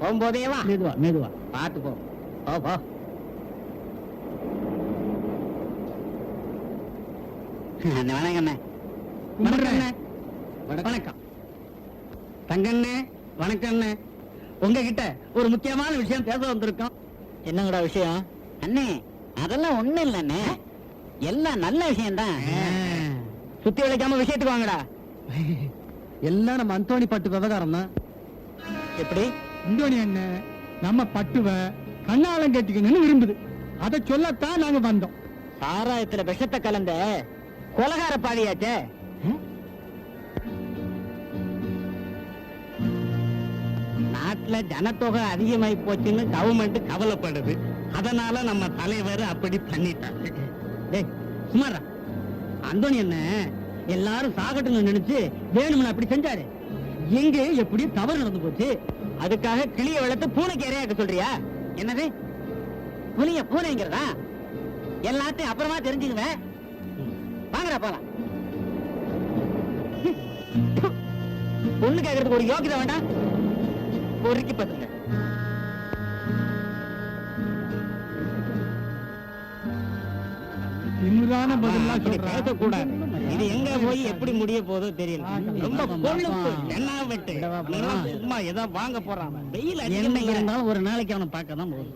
போகும்போதே வா. மெதுவா மெதுவா. பார்த்து போ. போ போ. வணக்கண்ணே. வணக்கண்ணே. வணக்கம் தங்கண்ணே. வணக்கண்ணே. உங்ககிட்ட ஒரு முக்கியமான விஷயம் பேச வந்திருக்கோம். என்னங்கடா விஷயம்? அண்ணே அதெல்லாம் ஒண்ணு இல்லண்ணே, எல்லாம் நல்ல விஷயம்தான். சுத்தி வளைக்காம விஷயத்துக்கு வாங்கடா. எல்லாம் நம்ம அந்தோணி பட்டு விவகாரம் தான். எப்படி? அந்தோணி அண்ணன் நம்ம பட்டுவ கண்ணாலம் கட்டிக்கணும்னு விரும்புது. அதை சொல்லத்தான் நாங்க வந்தோம். சாராயத்துல விஷத்தை கலந்த கொலகார பாதியாச்சே. நாட்டுல ஜனத்தொகை அதிகமாயி போச்சுன்னு கவர்மெண்ட் கவலைப்படுது. அதனால நம்ம தலைவர் அப்படி பண்ணிட்டாரு. டேய் சுமாரா, அந்தோணி என்ன எல்லாரும் சாகட்டுன்னு நினைச்சு வேணும்னு அப்படி செஞ்சாரு. எங்க எப்படி தவறு நடந்து போச்சு. அதுக்காக கிளிய வளர்த்து பூனைக்கு இரையாக்க சொல்றியா? என்னது புலிய பூனைங்கிறதா? எல்லாத்தையும் அப்புறமா தெரிஞ்சுக்குவேன். வாங்கடா போலாம். பொண்ணு கேட்கறதுக்கு ஒரு யோகிதை வேண்டாம். பொறுக்கி பத்துங்க. திமிரான பதிலாம் பேசக்கூடாது. இது எங்க போய் எப்படி முடிய போதோ தெரியல. ரொம்ப கொழுப்பு என்ன வெட்டு. சும்மா ஏதோ வாங்க போறான். வெயில் என்ன இருந்தாலும் ஒரு நாளைக்கு அவனை பார்க்க தான் போகுது.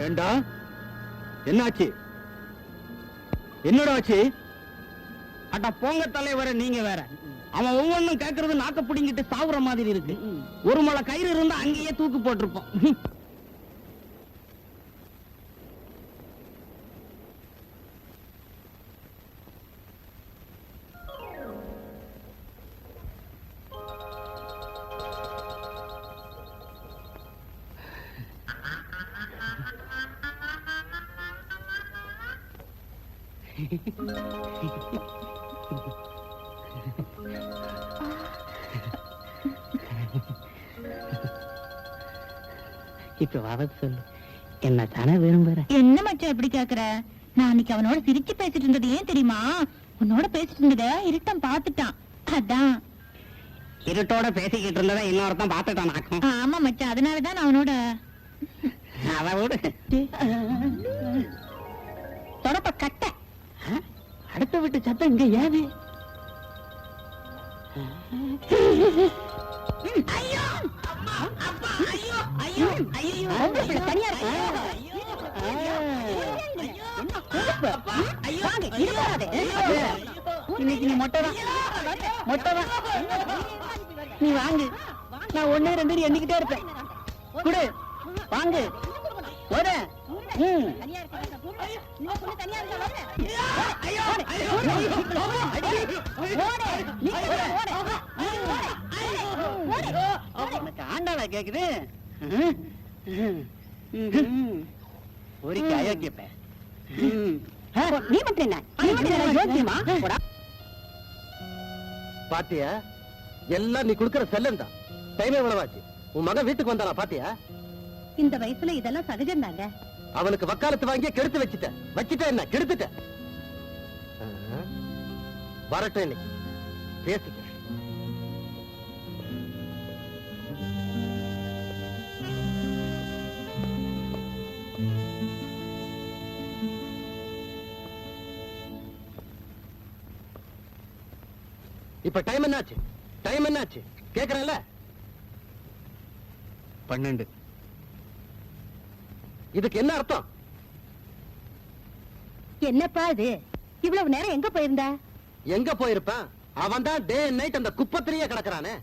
ஏண்டா என்னாச்சு? என்னடா ஆச்சு? அட போங்க தலைவர, நீங்க வேற. அவன் ஒவ்வொன்னும் கேட்கறது நாக்க பிடிங்கிட்டு சாவுற மாதிரி இருக்கு. ஒரு மலை கயிறு இருந்தா அங்கேயே தூக்கு போட்டிருப்போம். இப்ப வர சொல்லு. என்ன தானே விரும்புற? என்ன மச்சான் இப்படி கேக்குற? நான் அன்னைக்கு அவனோட சிரிச்சு பேசிட்டு இருந்தது ஏன் தெரியுமா? உன்னோட பேசிட்டு இருந்தத இருட்டம் பாத்துட்டான், அதான். இருட்டோட பேசிக்கிட்டு இருந்ததை இன்னொருத்தன் பாத்துட்டான். ஆமா மச்சான், அதனாலதான் நான் அவனோட. அத விடு. தொடப்ப கட்ட. அடுத்த வீட்டு சத்தம் இங்க ஏது? ஐயோ ஐயோ ஐயோ தனியா இருக்கு. இன்னைக்கு நீ மொட்டைதான். நீ வாங்கு. நான் 1 2 எண்ணிக்கிட்டே இருப்பேன். குடு வாங்கு. ஆண்டாளா கேக்குது. ஒரு அயோக்கியப்ப. நீ மட்டும் என்ன பாத்தியா? எல்லாம் நீ குடுக்கற செல்லம் தான். டைமே எவ்வளவாச்சு? உன் மகன் வீட்டுக்கு வந்தானா பாத்தியா? இந்த வயசுல இதெல்லாம் சகஜம் தாங்க. அவனுக்கு வக்காலத்து வாங்கிய கெடுத்து வச்சுட்ட என்ன கெடுத்துட்ட. வரட்டும் இன்னைக்கு பேசிக்க. இப்ப டைம் என்னாச்சு கேக்குறேன்ல? 12. இதுக்கு என்ன அர்த்தம்? என்னப்பா இது? இவ்வளவு நேரம் எங்க போயிருந்த? எங்க போயிருப்பான்? அவன் தான் டே அண்ட் நைட் அந்த குப்பத்திலேயே கிடக்குறானே.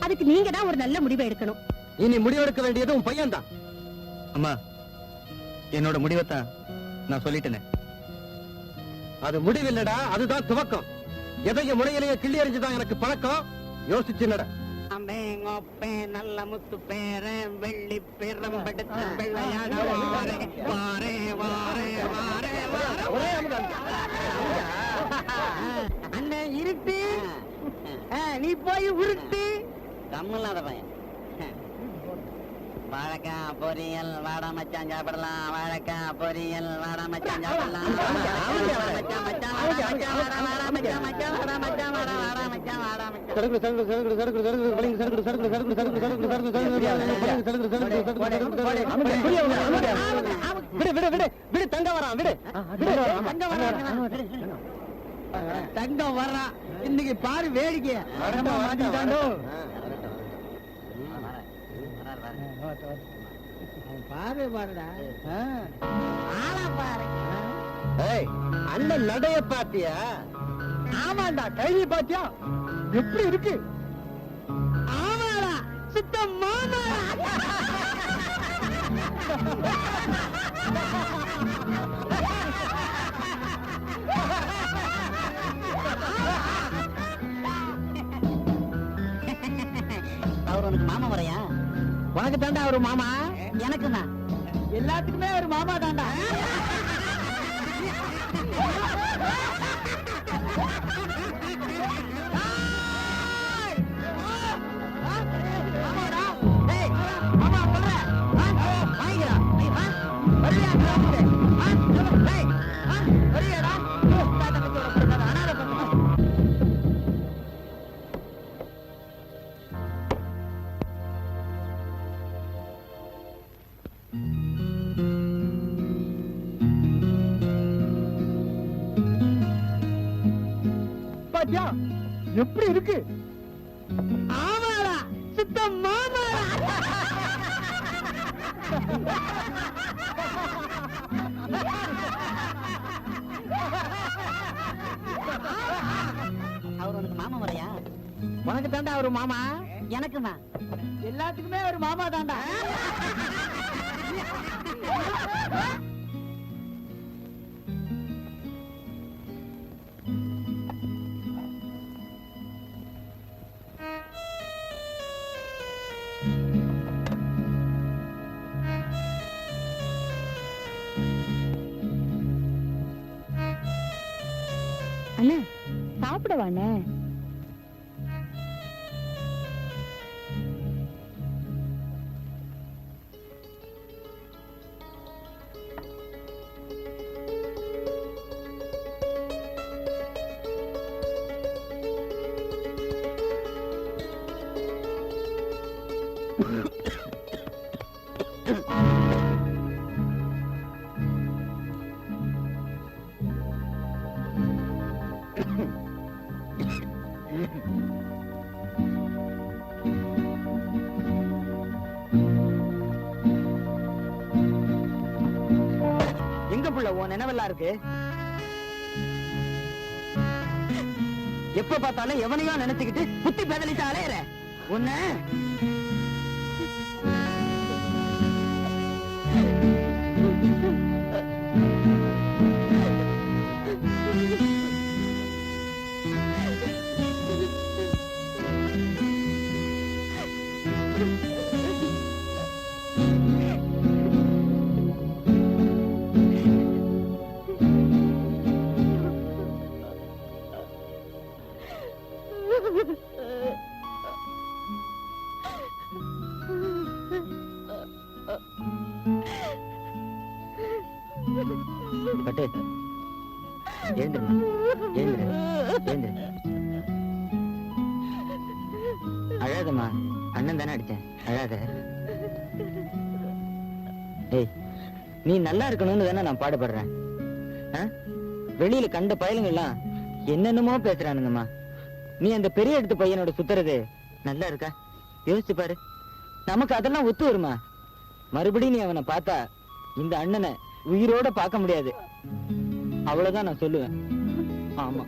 அதுக்கு நீங்க தான் ஒரு நல்ல முடிவை எடுக்கணும். இனி முடிவெடுக்க வேண்டியது உன் பையன் தான். அம்மா, என்னோட முடிவைத்தான் நான் சொல்லிட்டேனே. அது முடிவில்லடா, அதுதான் துவக்கம். எதையும் முறையிலேயே கிள்ளி எறிஞ்சுதான் எனக்கு பழக்கம். யோசிச்சு நட. நல்ல முத்து பேரன் வெள்ளி பெரும்படுத்த வெள்ளையாக வாரே வாரே வாரே வாரே வாரே. அண்ணே இருட்டு நீ போய் உருட்டு. கம்மில்லாத பையன். வாழைக்காய் பொரியல் வாடா மச்சான் சாப்பிடலாம். வாழைக்காய் பொரியல் வாடா மச்சான் சாப்பிடலாம். மச்சான் மச்சான் வாடா மச்சான் வாடா வாடா மச்சான் மச்சான் வாடா மச்சான் வாடா வாடா மச்சான் வாடா மச்சான். விடு தங்க வரான் விடு. தங்கம் வர்றான். இன்னைக்கு பாரு வேடிக்கை. பாரு பாருடா. ஆளா பாரு. அண்ணன் நடைய பாத்தியா? ஆமாண்டா, கைதி பாத்தியா எப்படி இருக்கு? ஆமாடா சுத்த மாமா. அவர் உனக்கு மாமா வரையா? உனக்கு தாண்டா ஒரு மாமா. எனக்குண்ணா. எல்லாத்துக்குமே ஒரு மாமா தாண்டா. பாத்தியா எப்படி இருக்கு? ஆமாடா சுத்த மாமா. அவர் உனக்கு மாமா வரையா? உனக்கு தாண்டா ஒரு மாமா. எனக்குண்ணா. எல்லாத்துக்குமே ஒரு மாமா தாண்டா. அண்ணா சாப்பிடவாண்ணே? எங்க புள்ள உன் நினைவெல்லாம் இருக்கு? எப்ப பார்த்தாலும் எவனையோ நினைச்சுக்கிட்டு புத்தி பேதலிட்டு அலையற உன்ன. பட்டு எழுந்துருமா, எழுந்துரு எழுந்துரு. அழாதம்மா, அண்ணன் தானே அடிச்சேன், அழாத. ஏய், நீ நல்லா இருக்கணும்னு தானே நான் பாடுபடுறேன். வெளியில கண்ட பயலுங்க எல்லாம் என்னென்னமோ பேசுறானுங்கம்மா. நீ அந்த பெரிய இடத்து பையனோட சுத்துறது நல்லா இருக்கா? யோசிச்சு பாரு. நமக்கு அதெல்லாம் ஒத்து வருமா? மறுபடியும் நீ அவனை பார்த்தா இந்த அண்ணனை உயிரோட பார்க்க முடியாது. அவ்வளவுதான் நான் சொல்லுவேன். ஆமா.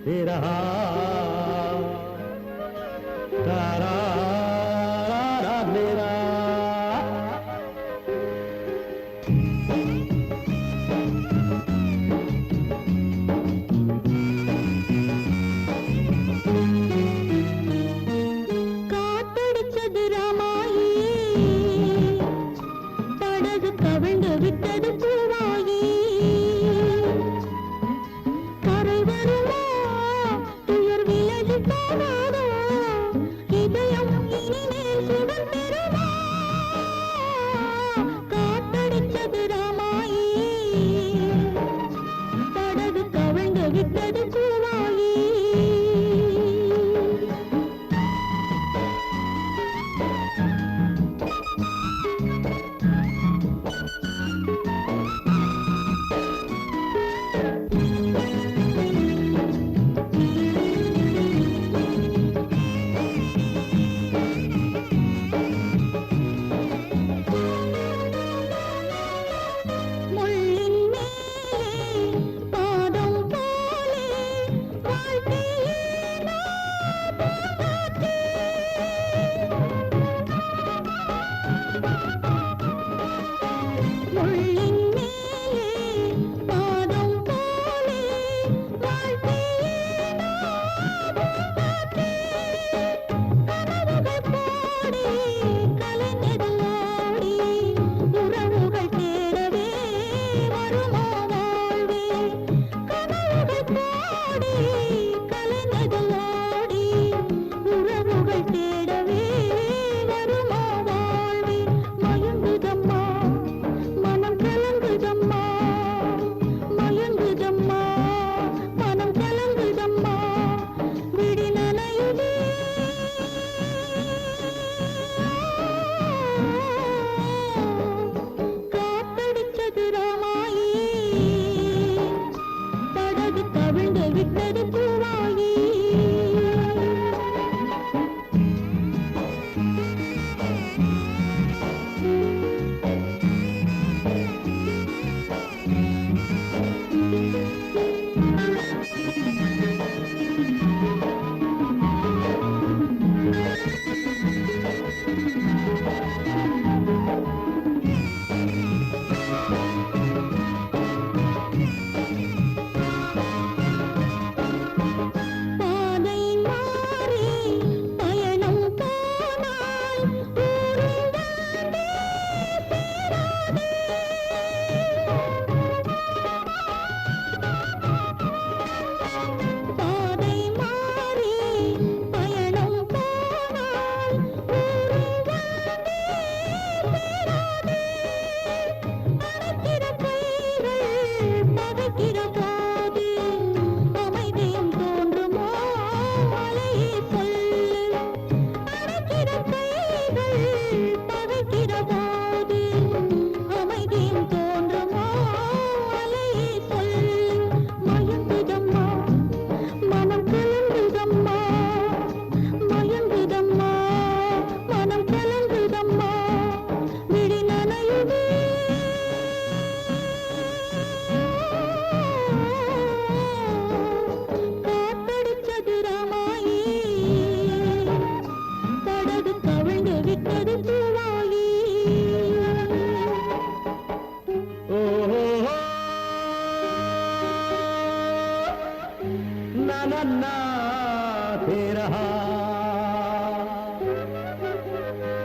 तेरा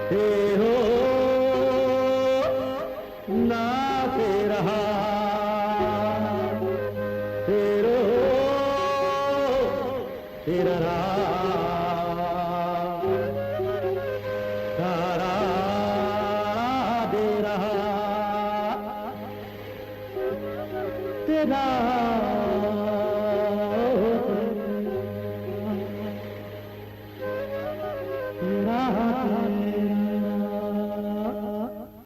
तेरो नाते रहा तेरो तेरा तारा दे रहा तेरा